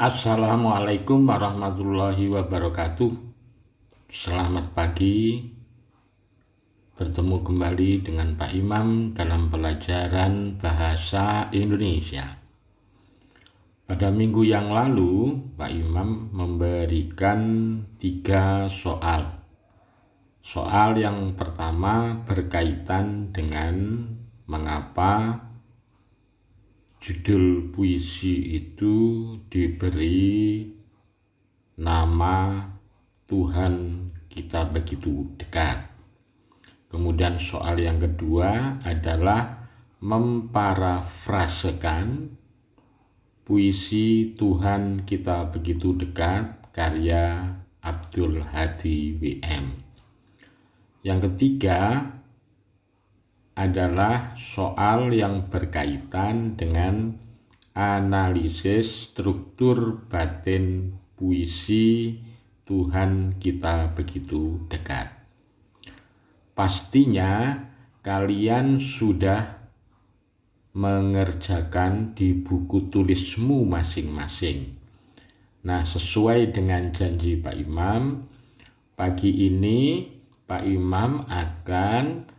Assalamualaikum warahmatullahi wabarakatuh. Selamat pagi. Bertemu kembali dengan Pak Imam dalam pelajaran Bahasa Indonesia. Pada minggu yang lalu, Pak Imam memberikan 3 soal. Soal yang pertama berkaitan dengan mengapa judul puisi itu diberi nama Tuhan kita begitu dekat. Kemudian soal yang kedua adalah memparafrasekan puisi Tuhan kita begitu dekat karya Abdul Hadi WM. Yang ketiga adalah soal yang berkaitan dengan analisis struktur batin puisi Tuhan kita begitu dekat. Pastinya kalian sudah mengerjakan di buku tulismu masing-masing. Nah, sesuai dengan janji Pak Imam, pagi ini Pak Imam akan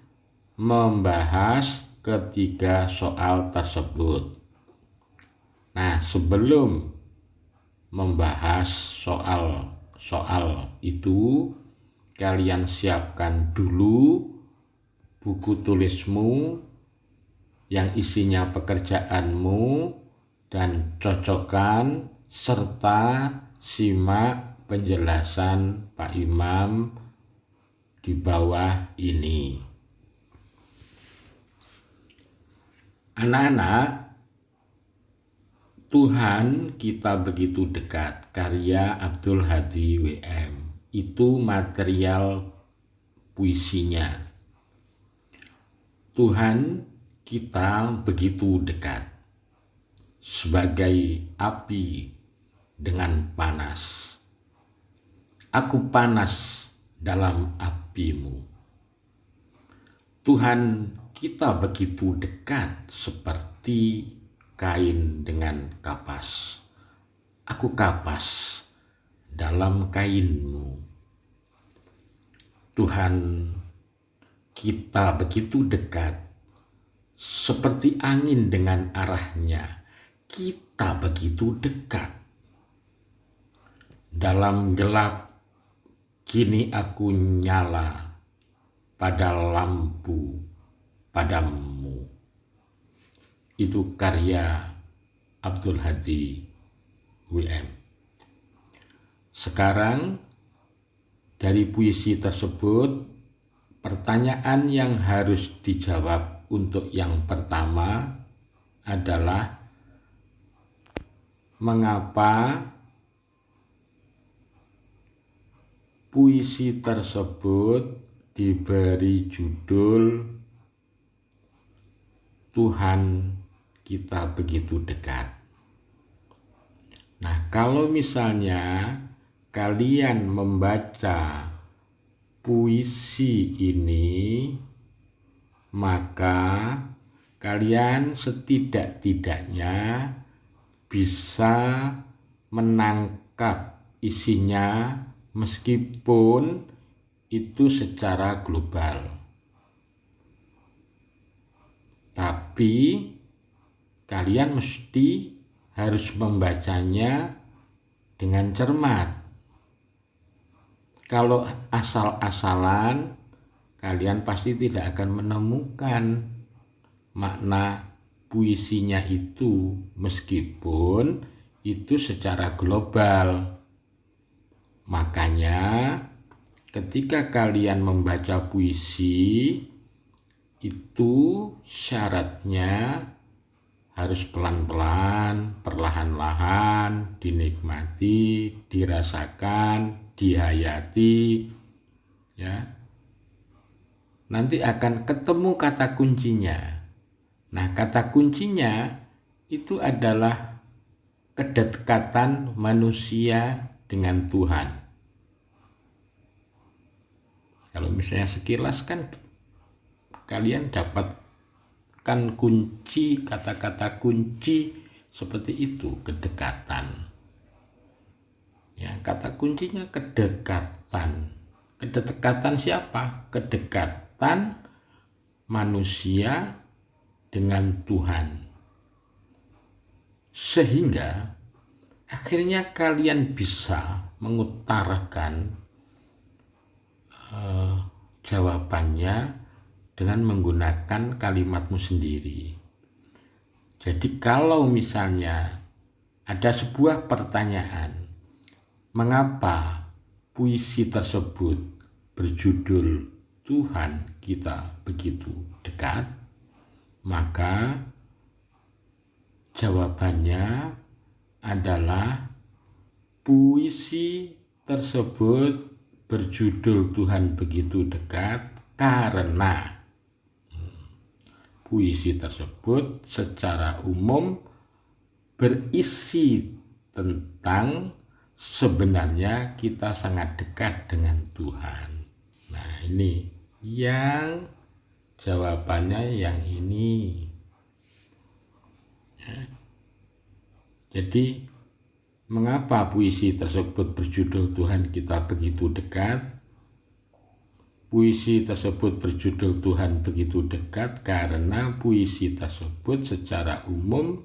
membahas ketiga soal tersebut. Nah, sebelum membahas soal itu, kalian siapkan dulu buku tulismu yang isinya pekerjaanmu dan cocokkan serta simak penjelasan Pak Imam di bawah ini. Anak-anak, Tuhan kita begitu dekat karya Abdul Hadi WM. Itu material puisinya. Tuhan kita begitu dekat sebagai api dengan panas. Aku panas dalam apimu. Tuhan kita begitu dekat seperti kain dengan kapas. Aku kapas dalam kainmu. Tuhan kita begitu dekat seperti angin dengan arahnya. Kita begitu dekat. Dalam gelap kini aku nyala pada lampu padamu. Itu karya Abdul Hadi WM. Sekarang dari puisi tersebut, pertanyaan yang harus dijawab untuk yang pertama adalah mengapa puisi tersebut diberi judul Tuhan kita begitu dekat. Nah, kalau misalnya kalian membaca puisi ini, maka kalian setidak-tidaknya bisa menangkap isinya meskipun itu secara global. Tapi kalian mesti harus membacanya dengan cermat. Kalau asal-asalan, kalian pasti tidak akan menemukan makna puisinya itu meskipun itu secara global. Makanya ketika kalian membaca puisi itu syaratnya harus pelan-pelan, perlahan-lahan, dinikmati, dirasakan, dihayati, ya. Nanti akan ketemu kata kuncinya. Nah, kata kuncinya itu adalah kedekatan manusia dengan Tuhan. Kalau misalnya sekilas kan kalian dapatkan kunci, kata-kata kunci seperti itu, kedekatan. Ya, kata kuncinya kedekatan. Kedekatan siapa? Kedekatan manusia dengan Tuhan. Sehingga akhirnya kalian bisa mengutarakan jawabannya dengan menggunakan kalimatmu sendiri. Jadi kalau misalnya ada sebuah pertanyaan, mengapa puisi tersebut berjudul Tuhan kita begitu dekat, maka jawabannya adalah puisi tersebut berjudul Tuhan begitu dekat karena puisi tersebut secara umum berisi tentang sebenarnya kita sangat dekat dengan Tuhan. Nah, ini yang jawabannya yang ini. Ya. Jadi mengapa puisi tersebut berjudul Tuhan kita begitu dekat? Puisi tersebut berjudul Tuhan begitu dekat karena puisi tersebut secara umum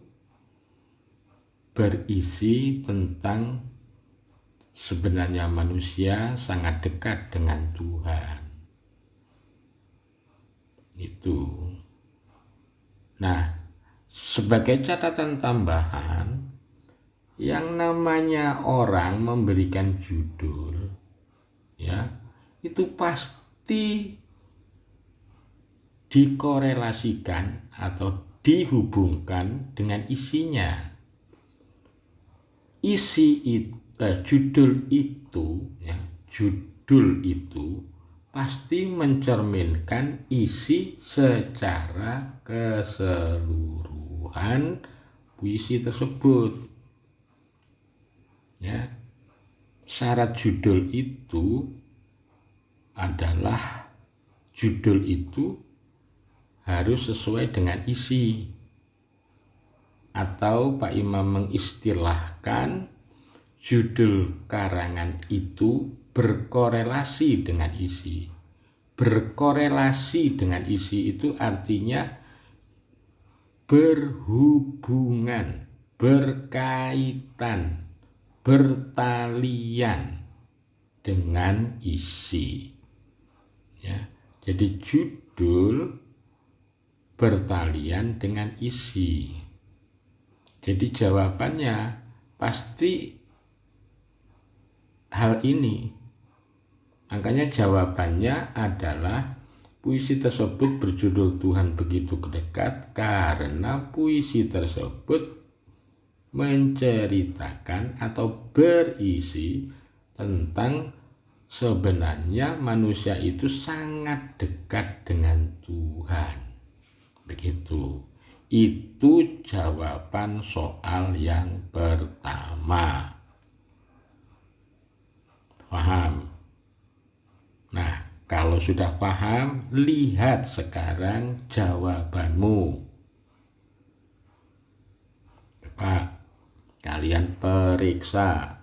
berisi tentang sebenarnya manusia sangat dekat dengan Tuhan. Itu. Nah, sebagai catatan tambahan, yang namanya orang memberikan judul, ya, itu pasti dikorelasikan atau dihubungkan dengan isinya. Judul itu pasti mencerminkan isi secara keseluruhan puisi tersebut. Ya, syarat judul itu adalah judul itu harus sesuai dengan isi, atau Pak Imam mengistilahkan judul karangan itu berkorelasi dengan isi. Berkorelasi dengan isi itu artinya berhubungan, berkaitan, bertalian dengan isi. Ya, jadi judul bertalian dengan isi. Jadi jawabannya pasti hal ini. Makanya jawabannya adalah puisi tersebut berjudul Tuhan begitu dekat karena puisi tersebut menceritakan atau berisi tentang sebenarnya manusia itu sangat dekat dengan Tuhan. Begitu. Itu jawaban soal yang pertama. Paham? Nah, kalau sudah paham, lihat sekarang jawabanmu. Coba kalian periksa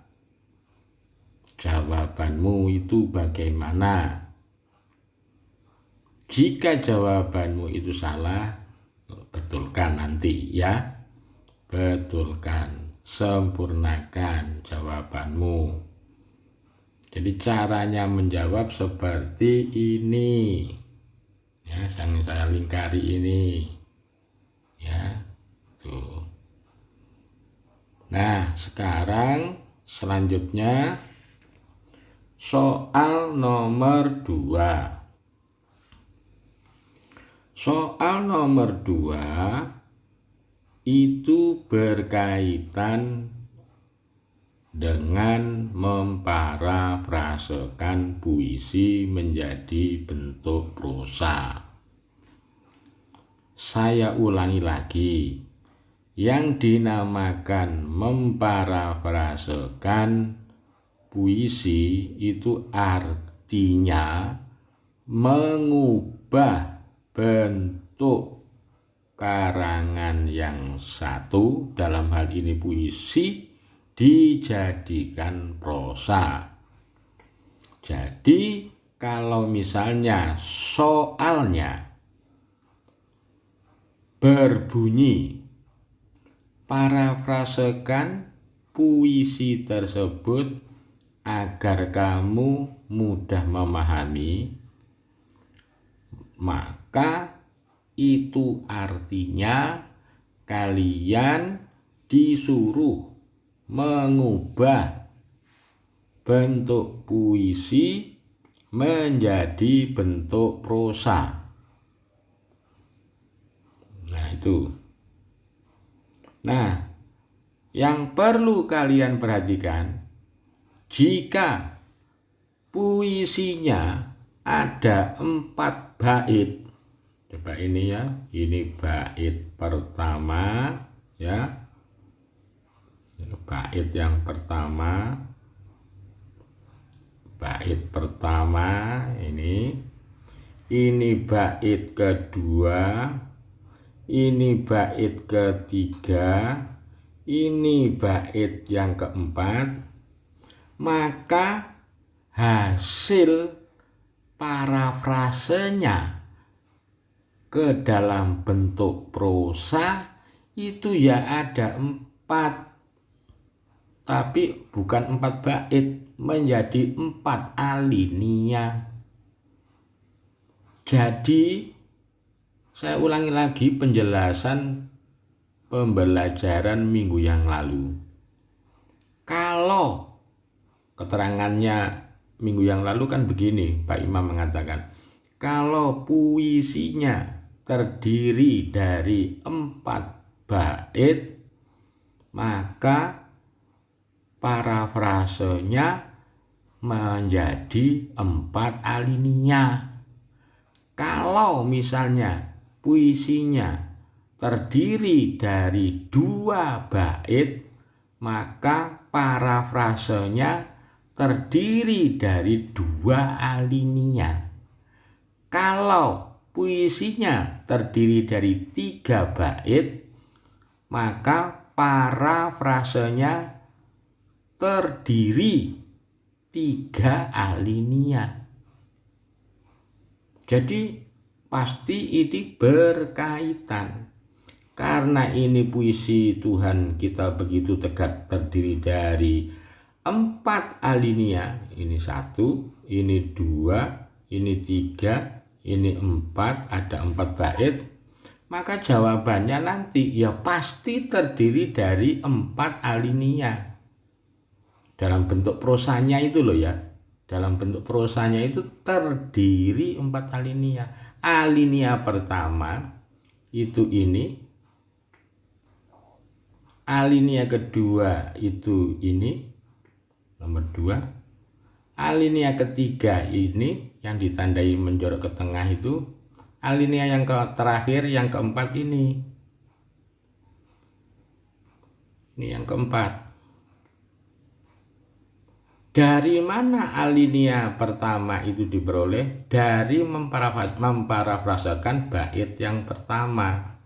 jawabanmu itu bagaimana. Jika jawabanmu itu salah, betulkan nanti ya. Betulkan, sempurnakan jawabanmu. Jadi caranya menjawab seperti ini. Ya, yang saya lingkari ini. Ya, tuh. Nah, sekarang selanjutnya soal nomor 2. Soal nomor 2 itu berkaitan dengan memparafrasekan puisi menjadi bentuk prosa. Saya ulangi lagi, yang dinamakan memparafrasekan puisi itu artinya mengubah bentuk karangan yang satu, dalam hal ini puisi, dijadikan prosa. Jadi kalau misalnya soalnya berbunyi, parafrasekan puisi tersebut agar kamu mudah memahami, maka itu artinya kalian disuruh mengubah bentuk puisi menjadi bentuk prosa. Nah, itu. Nah, yang perlu kalian perhatikan, jika puisinya ada 4 bait. Coba ini ya, ini bait pertama ya. Bait yang pertama. Bait pertama ini bait kedua, ini bait ketiga, ini bait yang keempat, maka hasil parafrasenya ke dalam bentuk prosa itu ya ada 4, tapi bukan 4 bait, menjadi 4 alinea. Jadi saya ulangi lagi penjelasan pembelajaran minggu yang lalu. Kalau keterangannya minggu yang lalu kan begini, Pak Imam mengatakan, kalau puisinya terdiri dari 4 bait, maka parafrasenya menjadi 4 alinea. Kalau misalnya puisinya terdiri dari 2 bait, maka parafrasenya terdiri dari 2 alinea. Kalau puisinya terdiri dari 3 bait, maka parafrasenya terdiri 3 alinea. Jadi pasti ini berkaitan. Karena ini puisi Tuhan kita begitu tegak terdiri dari 4 alinea. Ini 1, ini 2, ini 3, ini 4, ada 4 bait. Maka jawabannya nanti ya pasti terdiri dari 4 alinea. Dalam bentuk prosanya itu loh ya. Dalam bentuk prosanya itu terdiri 4 alinea. Alinea pertama itu ini. Alinea kedua itu ini. Nomor 2. Alinea ketiga ini yang ditandai menjorok ke tengah itu. Alinea yang terakhir yang keempat ini. Ini yang keempat. Dari mana alinea pertama itu diperoleh? Dari memparafrasakan bait yang pertama.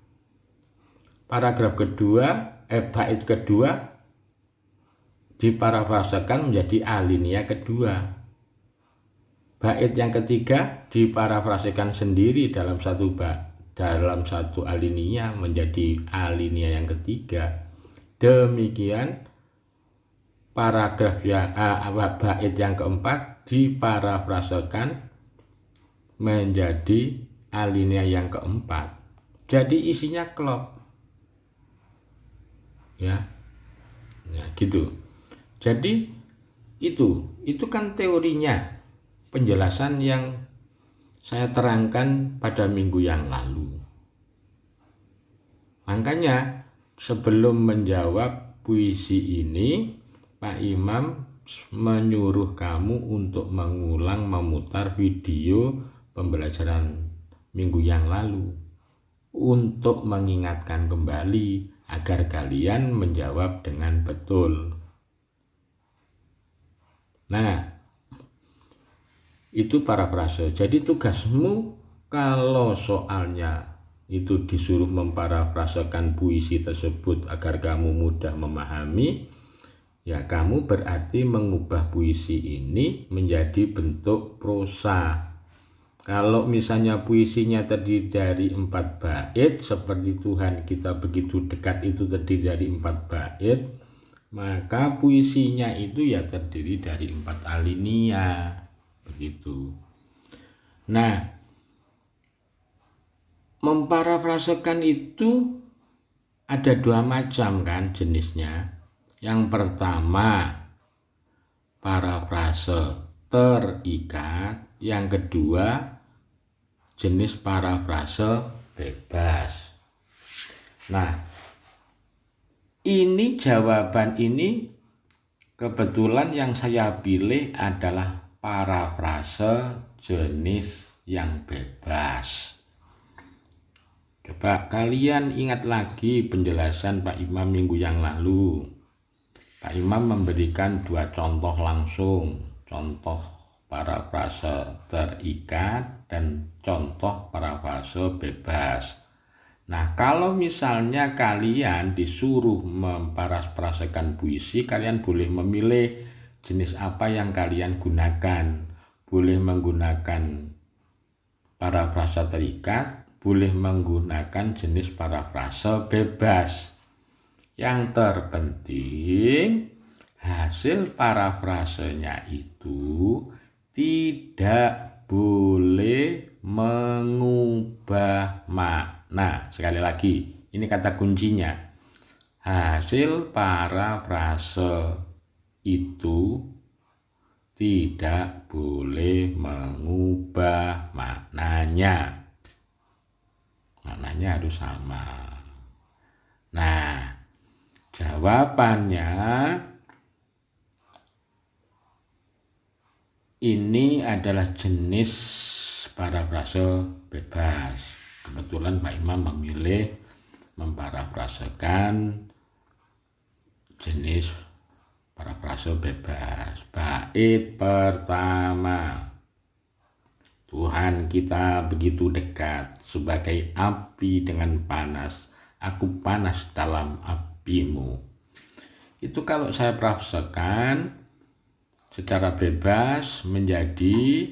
Paragraf kedua, bait kedua diparafrasakan menjadi alinea kedua. Bait yang ketiga diparafrasakan sendiri dalam satu alinea menjadi alinea yang ketiga. Demikian paragraf bait yang keempat diparafrasakan menjadi alinea yang keempat. Jadi isinya klop. Ya. Nah, gitu. Jadi itu kan teorinya, penjelasan yang saya terangkan pada minggu yang lalu. Makanya sebelum menjawab puisi ini, Pak Imam menyuruh kamu untuk mengulang memutar video pembelajaran minggu yang lalu untuk mengingatkan kembali agar kalian menjawab dengan betul. Nah, itu parafrase. Jadi tugasmu kalau soalnya itu disuruh memparafrasekan puisi tersebut agar kamu mudah memahami, ya kamu berarti mengubah puisi ini menjadi bentuk prosa. Kalau misalnya puisinya terdiri dari 4 bait, seperti Tuhan kita begitu dekat itu terdiri dari 4 bait, maka puisinya itu ya terdiri dari 4 alinea, begitu. Nah, memparafrasekan itu ada 2 macam kan jenisnya. Yang pertama, parafrase terikat. Yang kedua, jenis parafrase bebas. Nah, ini jawaban ini kebetulan yang saya pilih adalah parafrase jenis yang bebas. Coba kalian ingat lagi penjelasan Pak Imam minggu yang lalu. Pak Imam memberikan 2 contoh langsung, contoh parafrase terikat dan contoh parafrase bebas. Nah, kalau misalnya kalian disuruh memparafrasekan puisi, kalian boleh memilih jenis apa yang kalian gunakan. Boleh menggunakan parafrase terikat, boleh menggunakan jenis parafrase bebas. Yang terpenting hasil parafrasenya itu tidak boleh mengubah makna. Sekali lagi, ini kata kuncinya. Hasil parafrase itu tidak boleh mengubah maknanya. Maknanya harus sama. Nah, jawabannya ini adalah jenis parafrase bebas. Kebetulan Pak Imam memilih memparafrasekan jenis parafrase bebas. Bait pertama. Tuhan kita begitu dekat, sebagai api dengan panas. Aku panas dalam apimu. Itu kalau saya parafrasekan secara bebas menjadi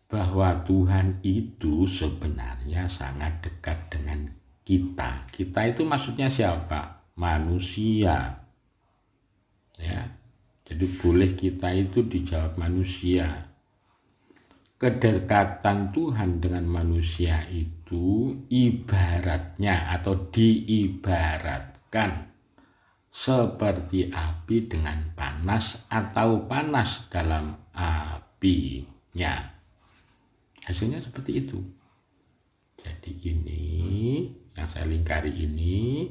bahwa Tuhan itu sebenarnya sangat dekat dengan kita. Kita itu maksudnya siapa? Manusia. Ya. Jadi boleh kita itu dijawab manusia. Kedekatan Tuhan dengan manusia itu ibaratnya atau diibaratkan seperti api dengan panas atau panas dalam apinya. Hasilnya seperti itu. Jadi ini yang saya lingkari ini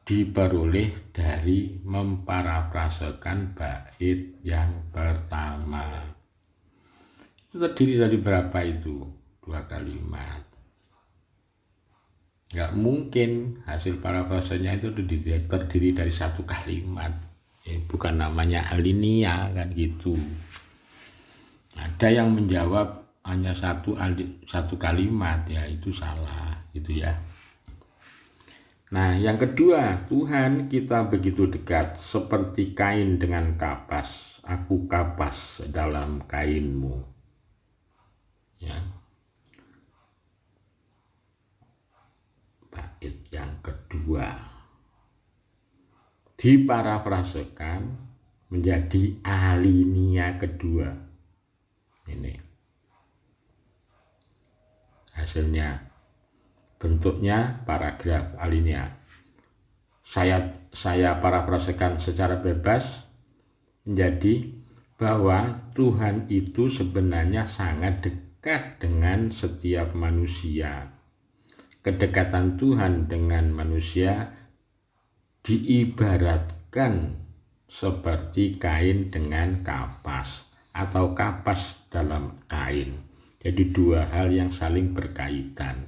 diperoleh dari memparafrasekan bait yang pertama. Itu terdiri dari berapa itu? 2 kalimat. Nggak mungkin hasil parafrasenya itu terdiri dari 1 kalimat. Bukan namanya alinea kan gitu. Ada yang menjawab hanya satu kalimat, ya itu salah gitu ya. Nah, yang kedua, Tuhan kita begitu dekat seperti kain dengan kapas. Aku kapas dalam kainmu. Ya. Bait yang kedua diparafrasekan menjadi alinea kedua. Ini hasilnya, bentuknya paragraf alinea. Saya parafrasekan secara bebas menjadi bahwa Tuhan itu sebenarnya sangat dekat dengan setiap manusia. Kedekatan Tuhan dengan manusia diibaratkan seperti kain dengan kapas atau kapas dalam kain. Jadi 2 hal yang saling berkaitan.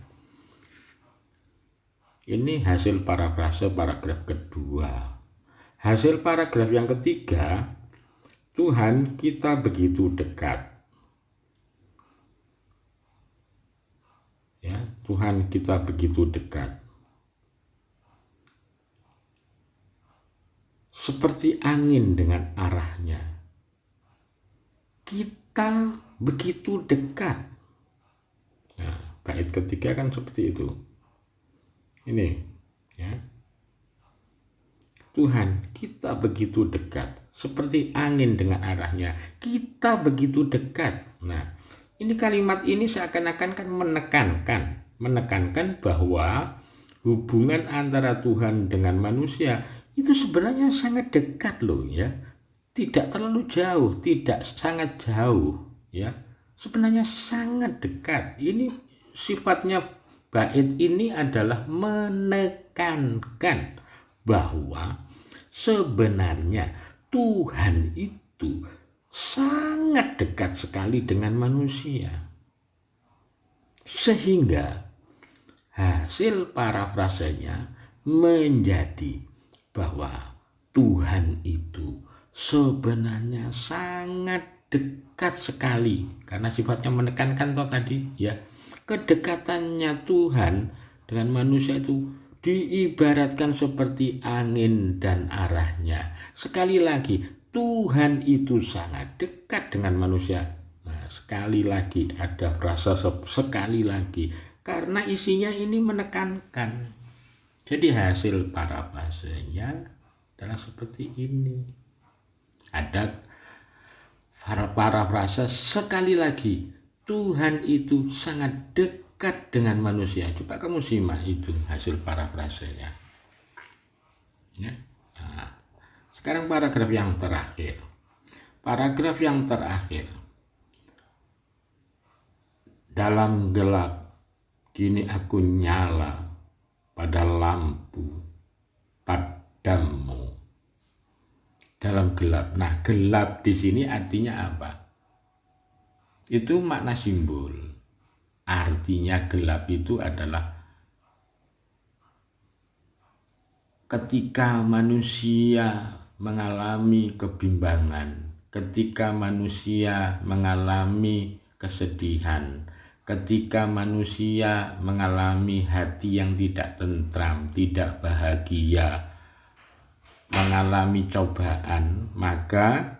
Ini hasil parafrase paragraf kedua. Hasil paragraf yang ketiga, Tuhan kita begitu dekat. Ya, Tuhan kita begitu dekat. seperti angin dengan arahnya. Kita begitu dekat. Nah, bait ketiga kan seperti itu. Ini, ya. Tuhan, kita begitu dekat, seperti angin dengan arahnya. Kita begitu dekat. Nah, ini kalimat ini seakan-akan kan menekankan bahwa hubungan antara Tuhan dengan manusia itu sebenarnya sangat dekat loh ya. Tidak terlalu jauh, tidak sangat jauh ya. Sebenarnya sangat dekat. Ini sifatnya bait ini adalah menekankan bahwa sebenarnya Tuhan itu sangat dekat sekali dengan manusia. Sehingga hasil parafrasenya menjadi bahwa Tuhan itu sebenarnya sangat dekat sekali, karena sifatnya menekankan toh tadi ya. Kedekatannya Tuhan dengan manusia itu diibaratkan seperti angin dan arahnya. Sekali lagi, Tuhan itu sangat dekat dengan manusia. Nah, sekali lagi ada frasa sekali lagi, karena isinya ini menekankan. Jadi hasil parafrasenya adalah seperti ini. Ada parafrase sekali lagi, Tuhan itu sangat dekat dengan manusia. Coba kamu simak itu hasil parafrasenya. Ya. Nah, sekarang paragraf yang terakhir. Paragraf yang terakhir. Dalam gelap, kini aku nyala pada lampu padamu. Dalam gelap. Nah, gelap di sini artinya apa? Itu makna simbol. Artinya gelap itu adalah ketika manusia mengalami kebimbangan, ketika manusia mengalami kesedihan, ketika manusia mengalami hati yang tidak tentram, tidak bahagia, mengalami cobaan, maka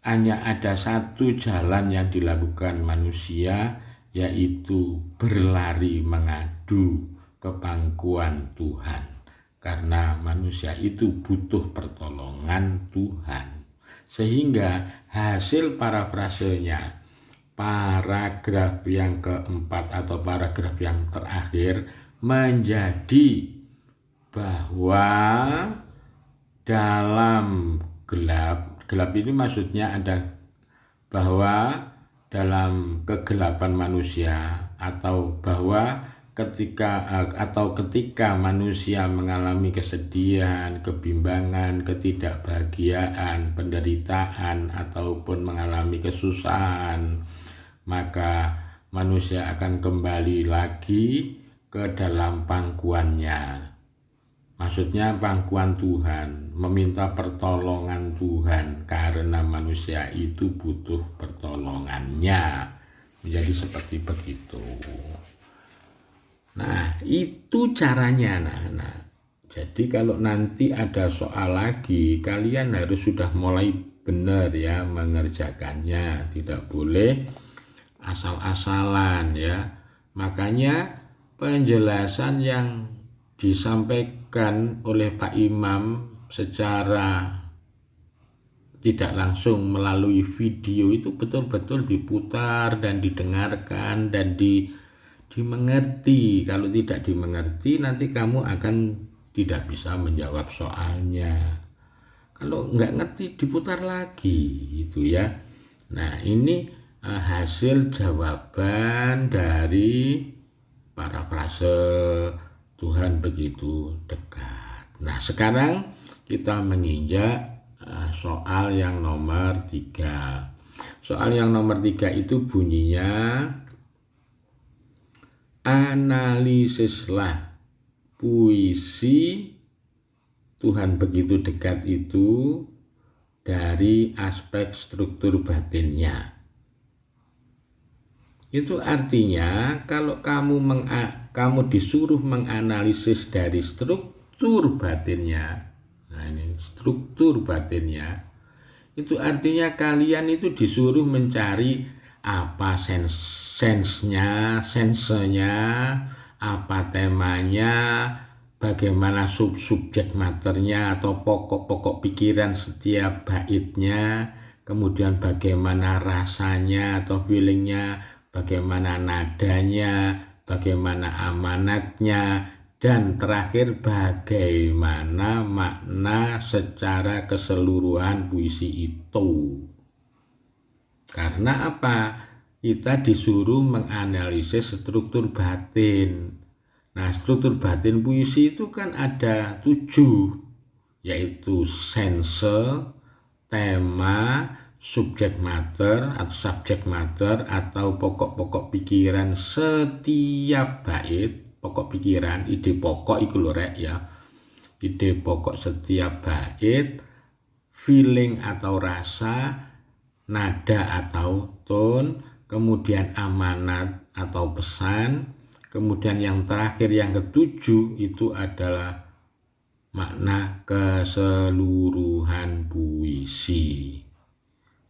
hanya ada satu jalan yang dilakukan manusia, yaitu berlari mengadu ke pangkuan Tuhan, karena manusia itu butuh pertolongan Tuhan. Sehingga hasil parafrasenya, paragraf yang keempat atau paragraf yang terakhir, menjadi bahwa dalam gelap ini maksudnya ada bahwa dalam kegelapan manusia, atau bahwa ketika manusia mengalami kesedihan, kebimbangan, ketidakbahagiaan, penderitaan, ataupun mengalami kesusahan, maka manusia akan kembali lagi ke dalam pangkuannya. Maksudnya pangkuan Tuhan, meminta pertolongan Tuhan, karena manusia itu butuh pertolongannya. Menjadi seperti begitu. Nah, itu caranya anak-anak. Jadi kalau nanti ada soal lagi, kalian harus sudah mulai benar ya mengerjakannya. Tidak boleh asal-asalan ya. Makanya penjelasan yang disampaikan oleh Pak Imam secara tidak langsung melalui video itu betul-betul diputar dan didengarkan dan dimengerti. Kalau tidak dimengerti, nanti kamu akan tidak bisa menjawab soalnya. Kalau nggak ngerti, diputar lagi gitu ya. Nah, ini hasil jawaban dari parafrase Tuhan begitu dekat. Nah, sekarang kita menginjak soal yang nomor 3. Soal yang nomor 3 itu bunyinya, analisislah puisi Tuhan begitu dekat itu dari aspek struktur batinnya. Itu artinya kalau kamu disuruh menganalisis dari struktur batinnya, nah Nah, ini struktur batinnya. Itu artinya kalian itu disuruh mencari apa sensenya, apa temanya, bagaimana subjek materinya atau pokok-pokok pikiran setiap baitnya, kemudian bagaimana rasanya atau feelingnya, bagaimana nadanya, bagaimana amanatnya, dan terakhir bagaimana makna secara keseluruhan puisi itu. Karena apa? Kita disuruh menganalisis struktur batin. Nah, struktur batin puisi itu kan ada 7, yaitu sense, tema, subjek mater atau subjek mater atau pokok-pokok pikiran setiap bait. Pokok pikiran, ide pokok itu lho rek ya. Ide pokok setiap bait, feeling atau rasa, nada atau tone, kemudian amanat atau pesan, kemudian yang terakhir yang ketujuh itu adalah makna keseluruhan puisi.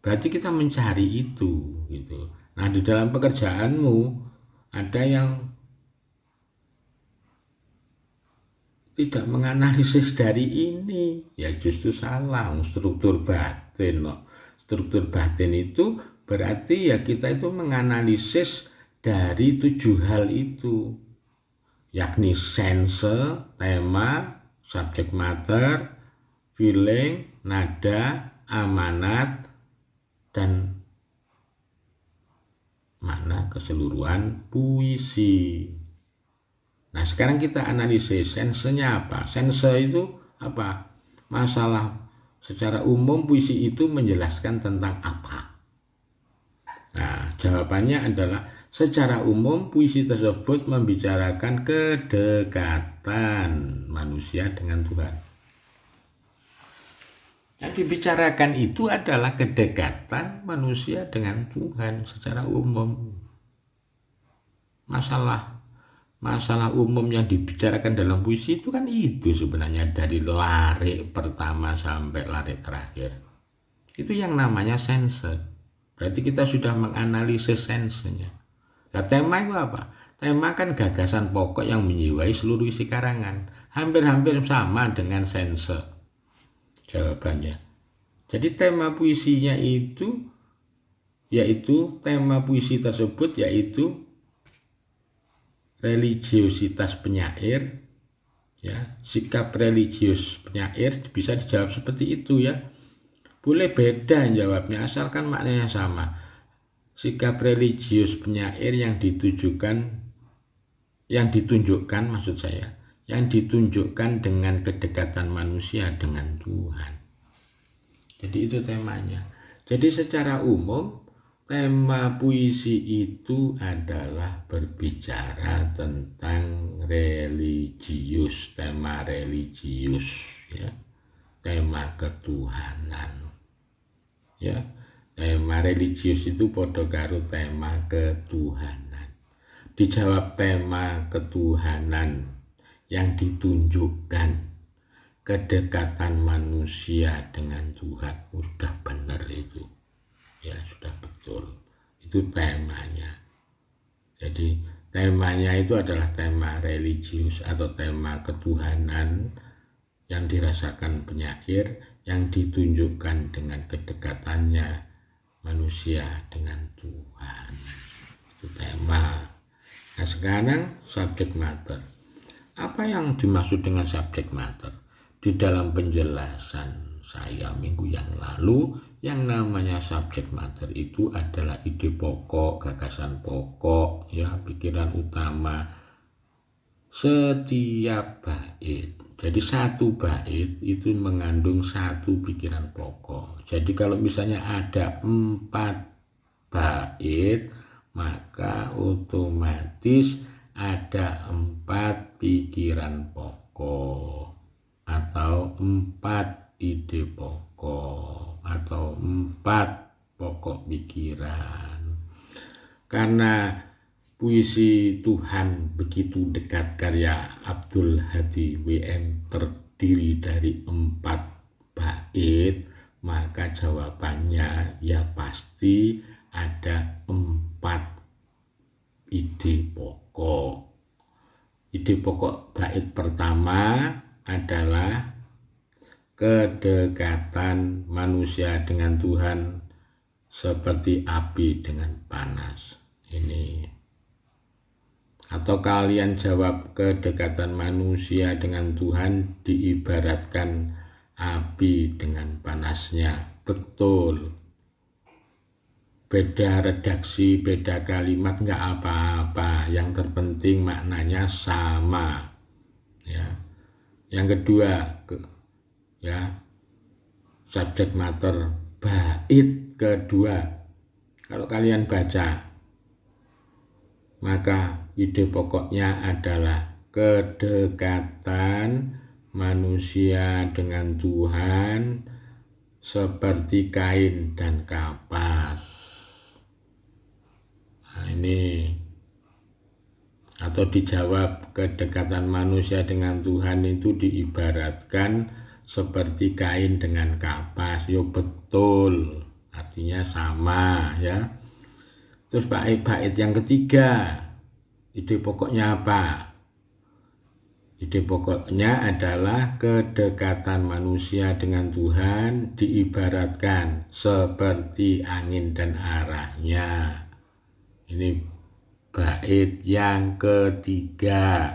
Berarti kita mencari itu gitu. Nah, di dalam pekerjaanmu ada yang tidak menganalisis dari ini, ya justru salah. Struktur batin loh. Struktur batin itu berarti ya kita itu menganalisis dari 7 hal itu, yakni sense, tema, subject matter, feeling, nada, amanat, dan makna keseluruhan puisi. Nah, sekarang kita analisis sense-nya apa? Sense itu apa? Masalah secara umum puisi itu menjelaskan tentang apa? Nah, jawabannya adalah secara umum puisi tersebut membicarakan kedekatan manusia dengan Tuhan. Yang dibicarakan itu adalah kedekatan manusia dengan Tuhan secara umum. Masalah umum yang dibicarakan dalam puisi itu kan itu sebenarnya dari larik pertama sampai larik terakhir. Itu yang namanya sense. Berarti kita sudah menganalisis sensenya. Nah, tema itu apa? Tema kan gagasan pokok yang menjiwai seluruh isi karangan. Hampir-hampir sama dengan sense. Jawabannya. Jadi tema puisinya itu, yaitu tema puisi tersebut yaitu religiositas penyair, ya, sikap religius penyair bisa dijawab seperti itu ya. Boleh beda jawabnya asalkan maknanya sama. Sikap religius penyair yang ditunjukkan maksud saya, yang ditunjukkan dengan kedekatan manusia dengan Tuhan. Jadi itu temanya. Jadi secara umum tema puisi itu adalah berbicara tentang religius, tema religius ya. Tema ketuhanan. Ya. Tema religius itu padha karo tema ketuhanan. Dijawab tema ketuhanan yang ditunjukkan kedekatan manusia dengan Tuhan, sudah benar itu. Ya, sudah betul. Itu temanya. Jadi temanya itu adalah tema religius atau tema ketuhanan yang dirasakan penyair, yang ditunjukkan dengan kedekatannya manusia dengan Tuhan. Itu tema. Nah, sekarang subject matter. Apa yang dimaksud dengan subject matter? Di dalam penjelasan saya minggu yang lalu, yang namanya subject matter itu adalah ide pokok, gagasan pokok, ya, pikiran utama setiap bait. Jadi satu bait itu mengandung satu pikiran pokok. Jadi kalau misalnya ada 4 bait, maka otomatis ada 4 pikiran pokok atau 4 ide pokok atau 4 pokok pikiran. Karena puisi Tuhan begitu dekat karya Abdul Hadi WM terdiri dari 4 bait, maka jawabannya ya pasti ada 4 ide pokok. Ide pokok bait pertama adalah kedekatan manusia dengan Tuhan seperti api dengan panas. Ini. Atau kalian jawab, kedekatan manusia dengan Tuhan diibaratkan api dengan panasnya. Betul. Beda redaksi, beda kalimat nggak apa-apa. Yang terpenting maknanya sama. Ya. Yang kedua, ya, subjek mater bait kedua. Kalau kalian baca, maka ide pokoknya adalah kedekatan manusia dengan Tuhan seperti kain dan kapas. Nah, ini atau dijawab, kedekatan manusia dengan Tuhan itu diibaratkan seperti kain dengan kapas. Yo betul, artinya sama ya. Terus bait yang ketiga, ide pokoknya apa? Ide pokoknya adalah kedekatan manusia dengan Tuhan diibaratkan seperti angin dan arahnya. Ini bait yang ketiga.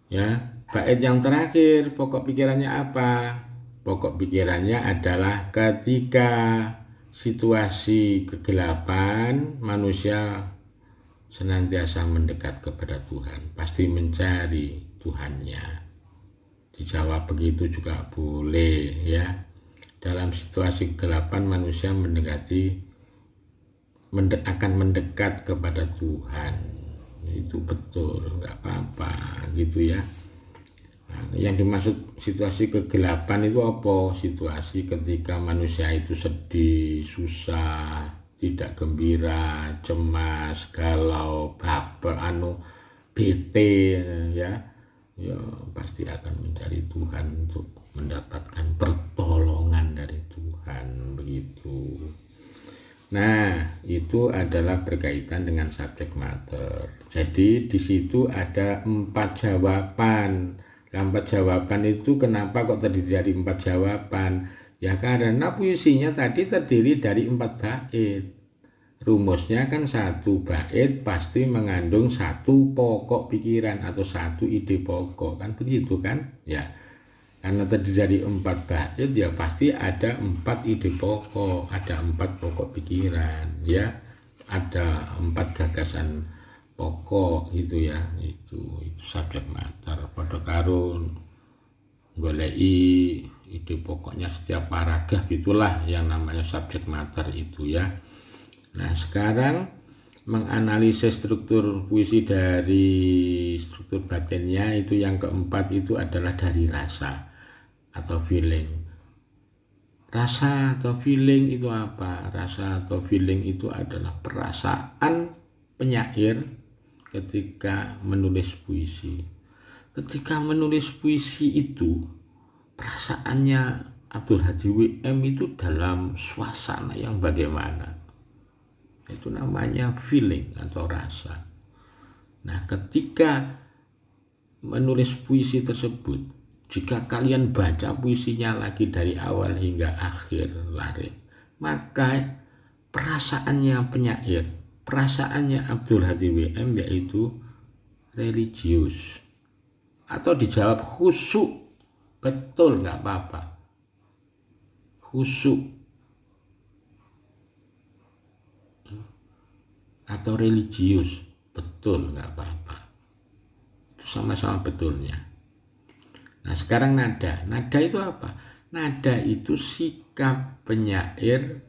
Ya, bait yang terakhir, pokok pikirannya apa? Pokok pikirannya adalah ketika situasi kegelapan, manusia senantiasa mendekat kepada Tuhan, pasti mencari Tuhannya. Dijawab begitu juga boleh ya. Dalam situasi kegelapan manusia akan mendekat kepada Tuhan. Itu betul, nggak apa-apa gitu ya. Nah, yang dimaksud situasi kegelapan itu apa? Situasi ketika manusia itu sedih, susah, tidak gembira, cemas, galau, baper, bete ya. Ya pasti akan mencari Tuhan untuk mendapatkan pertolongan dari Tuhan, begitu. Nah, itu adalah berkaitan dengan subjek mater. Jadi di situ ada 4 jawaban. 4 jawaban itu kenapa kok terdiri dari 4 jawaban? Ya karena puisinya tadi terdiri dari 4 bait. Rumusnya kan 1 bait pasti mengandung 1 pokok pikiran atau 1 ide pokok, kan begitu kan? Ya. Karena terdiri dari 4 bait ya pasti ada 4 ide pokok, ada 4 pokok pikiran ya, ada 4 gagasan pokok gitu ya. Itu subjek mater. Padha karo goleki ide pokoknya setiap paragraf, itulah yang namanya subjek mater itu ya. Nah, sekarang menganalisis struktur puisi dari struktur batinnya itu yang keempat itu adalah dari rasa atau feeling. Rasa atau feeling itu apa? Rasa atau feeling itu adalah perasaan penyair ketika menulis puisi. Ketika menulis puisi itu perasaannya Abdul Hadi WM itu dalam suasana yang bagaimana? Itu namanya feeling atau rasa. Nah, ketika menulis puisi tersebut, jika kalian baca puisinya lagi dari awal hingga akhir larik, maka perasaannya penyair, perasaannya Abdul Hadi WM yaitu religius, atau dijawab khusyuk. Betul, nggak apa-apa, khusyuk atau religius, betul, nggak apa-apa, itu sama-sama betulnya. Nah, sekarang nada itu apa? Nada itu sikap penyair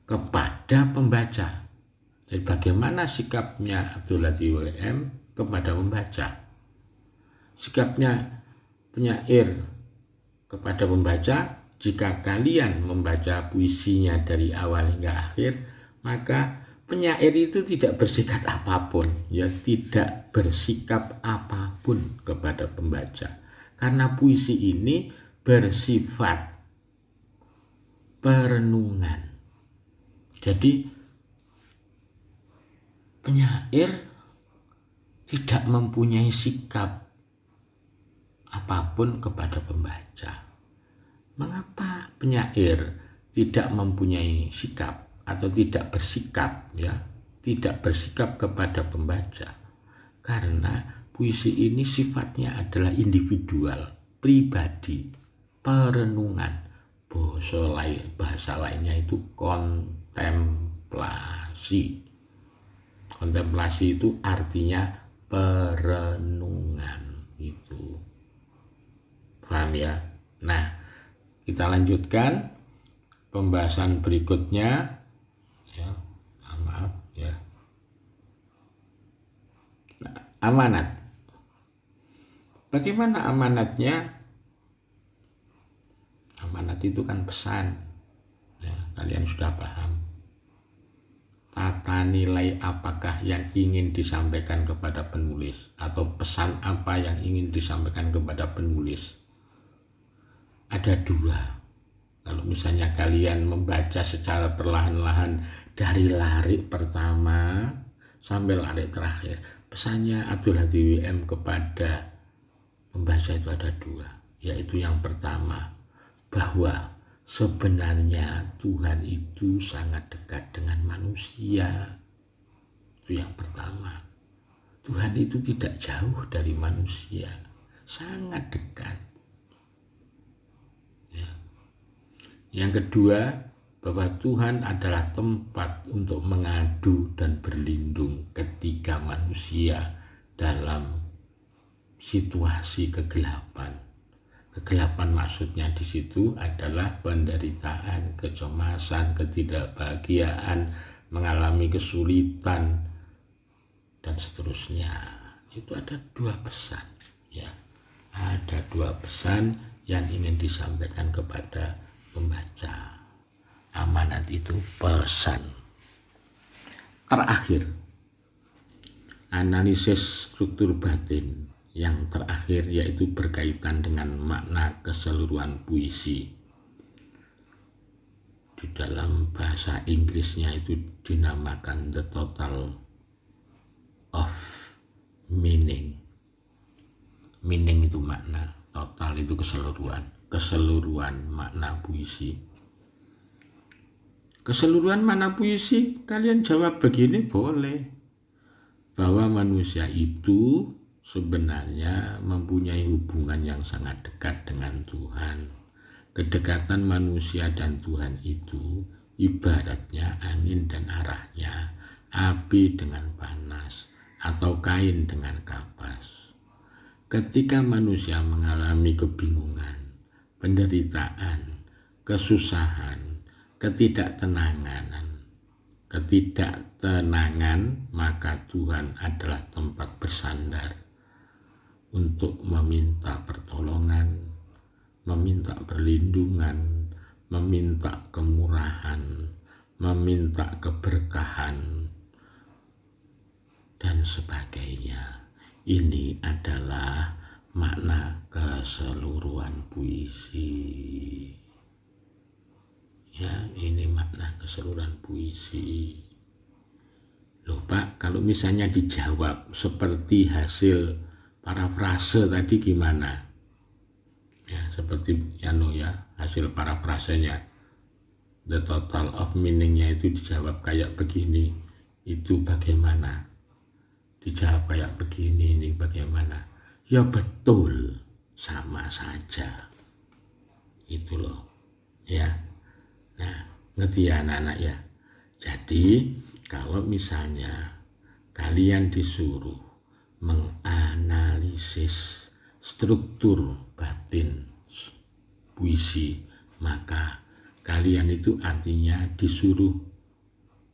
kepada pembaca. Jadi bagaimana sikapnya Abdul Hadi WM kepada pembaca? Sikapnya penyair kepada pembaca, jika kalian membaca puisinya dari awal hingga akhir, maka penyair itu tidak bersikap apapun, ya tidak bersikap apapun kepada pembaca. Karena puisi ini bersifat perenungan. Jadi penyair tidak mempunyai sikap apapun kepada pembaca. Mengapa penyair tidak mempunyai sikap atau tidak bersikap, ya, tidak bersikap kepada pembaca? Karena puisi ini sifatnya adalah individual, pribadi, perenungan. Bahasa lainnya itu kontemplasi. Kontemplasi itu artinya perenungan itu. Paham ya? Nah, kita lanjutkan pembahasan berikutnya. Ya, maaf ya. Nah, amanat. Bagaimana amanatnya? Amanat itu kan pesan. Ya, kalian sudah paham. Tata nilai apakah yang ingin disampaikan kepada penulis, atau pesan apa yang ingin disampaikan kepada penulis? Ada dua. Kalau misalnya kalian membaca secara perlahan-lahan dari larik pertama sampai larik terakhir, pesannya Abdul Hadi WM kepada pembaca itu ada dua. Yaitu yang pertama, bahwa sebenarnya Tuhan itu sangat dekat dengan manusia. Itu yang pertama. Tuhan itu tidak jauh dari manusia, sangat dekat. Yang kedua, bahwa Tuhan adalah tempat untuk mengadu dan berlindung ketika manusia dalam situasi kegelapan. Kegelapan maksudnya di situ adalah penderitaan, kecemasan, ketidakbahagiaan, mengalami kesulitan, dan seterusnya. Itu ada dua pesan, ya. Ada dua pesan yang ingin disampaikan kepada pembaca. Amanat itu pesan. Terakhir, analisis struktur batin yang terakhir, yaitu berkaitan dengan makna keseluruhan puisi. Di dalam bahasa Inggrisnya itu dinamakan the total of meaning. Meaning itu makna, total itu keseluruhan makna puisi. Keseluruhan makna puisi, kalian jawab begini boleh, bahwa manusia itu sebenarnya mempunyai hubungan yang sangat dekat dengan Tuhan. Kedekatan manusia dan Tuhan itu ibaratnya angin dan arahnya, api dengan panas, atau kain dengan kapas. Ketika manusia mengalami kebingungan, penderitaan, kesusahan, ketidaktenangan, maka Tuhan adalah tempat bersandar untuk meminta pertolongan, meminta perlindungan, meminta kemurahan, meminta keberkahan, dan sebagainya. Ini adalah makna keseluruhan puisi. Ya, ini makna keseluruhan puisi. Loh Pak, kalau misalnya dijawab seperti hasil parafrase tadi gimana? Ya, seperti hasil parafrasenya, the total of meaning-nya itu dijawab kayak begini, itu bagaimana? Dijawab kayak begini, ini bagaimana? Ya betul, sama saja. Itu loh, ya. Nah, ngerti ya anak-anak ya. Jadi kalau misalnya kalian disuruh menganalisis struktur batin puisi, maka kalian itu artinya disuruh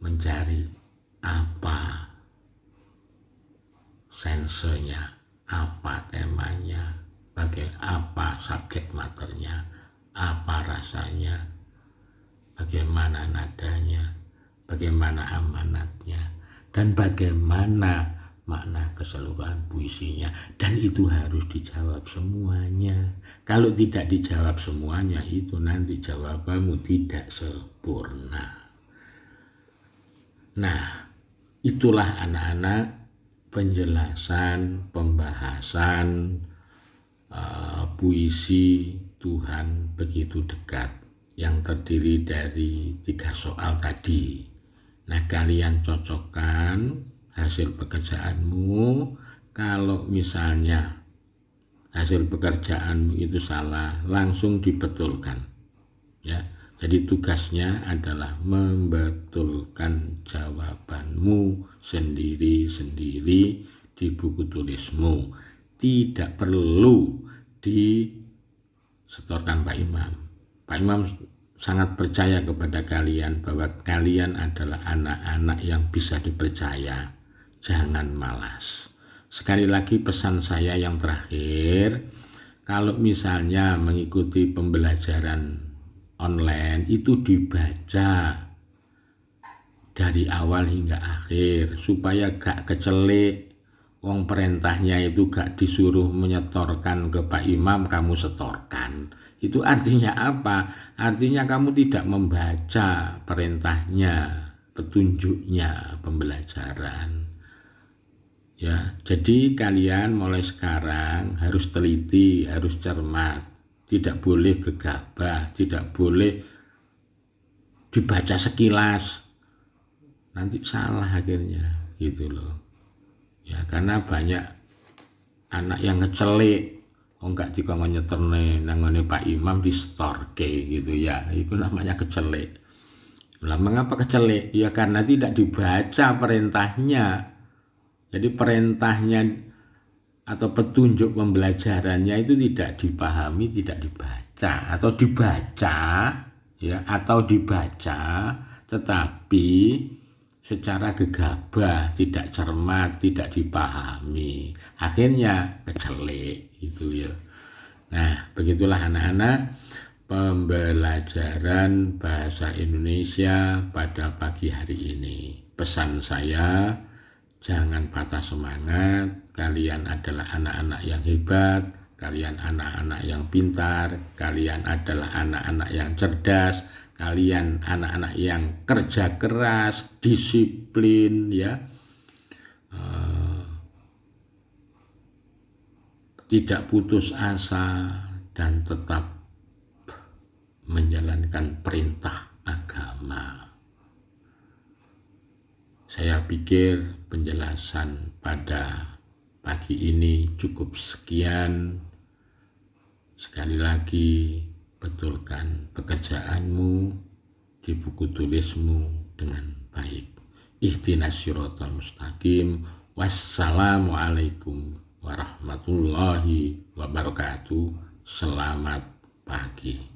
mencari apa sensenya, apa temanya, apa subjek maternya, apa rasanya, bagaimana nadanya, bagaimana amanatnya, dan bagaimana makna keseluruhan puisinya. Dan itu harus dijawab semuanya. Kalau tidak dijawab semuanya, itu nanti jawabanmu tidak sempurna. Nah, itulah anak-anak penjelasan, pembahasan puisi Tuhan begitu dekat yang terdiri dari 3 soal tadi. Nah, kalian cocokkan hasil pekerjaanmu. Kalau misalnya hasil pekerjaanmu itu salah, langsung dibetulkan, ya. Jadi tugasnya adalah membetulkan jawabanmu sendiri-sendiri di buku tulismu. Tidak perlu disetorkan Pak Imam. Pak Imam sangat percaya kepada kalian bahwa kalian adalah anak-anak yang bisa dipercaya. Jangan malas. Sekali lagi pesan saya yang terakhir, kalau misalnya mengikuti pembelajaran online itu dibaca dari awal hingga akhir supaya gak kecelik. Wong perintahnya itu gak disuruh menyetorkan ke Pak Imam, kamu setorkan. Itu artinya apa? Artinya kamu tidak membaca perintahnya, petunjuknya, pembelajaran. Ya, jadi kalian mulai sekarang harus teliti, harus cermat. Tidak boleh gegabah, tidak boleh dibaca sekilas, nanti salah akhirnya, gitu loh. Ya, karena banyak anak yang ngecelik, enggak dikongkon nyeterne nangone Pak Imam distorke gitu ya, itu namanya kecelik. Lah mengapa kecelik? Ya karena tidak dibaca perintahnya. Jadi perintahnya atau petunjuk pembelajarannya itu tidak dipahami, tidak dibaca, atau dibaca ya, atau dibaca tetapi secara gegabah, tidak cermat, tidak dipahami, akhirnya kecelik gitu ya. Nah, begitulah anak-anak pembelajaran bahasa Indonesia pada pagi hari ini. Pesan saya, jangan patah semangat. Kalian adalah anak-anak yang hebat, kalian anak-anak yang pintar, kalian adalah anak-anak yang cerdas, kalian anak-anak yang kerja keras, disiplin ya, tidak putus asa, dan tetap menjalankan perintah agama. Saya pikir penjelasan pada pagi ini cukup sekian. Sekali lagi, betulkan pekerjaanmu di buku tulismu dengan baik. Ihdinas siratal mustaqim. Wassalamualaikum warahmatullahi wabarakatuh. Selamat pagi.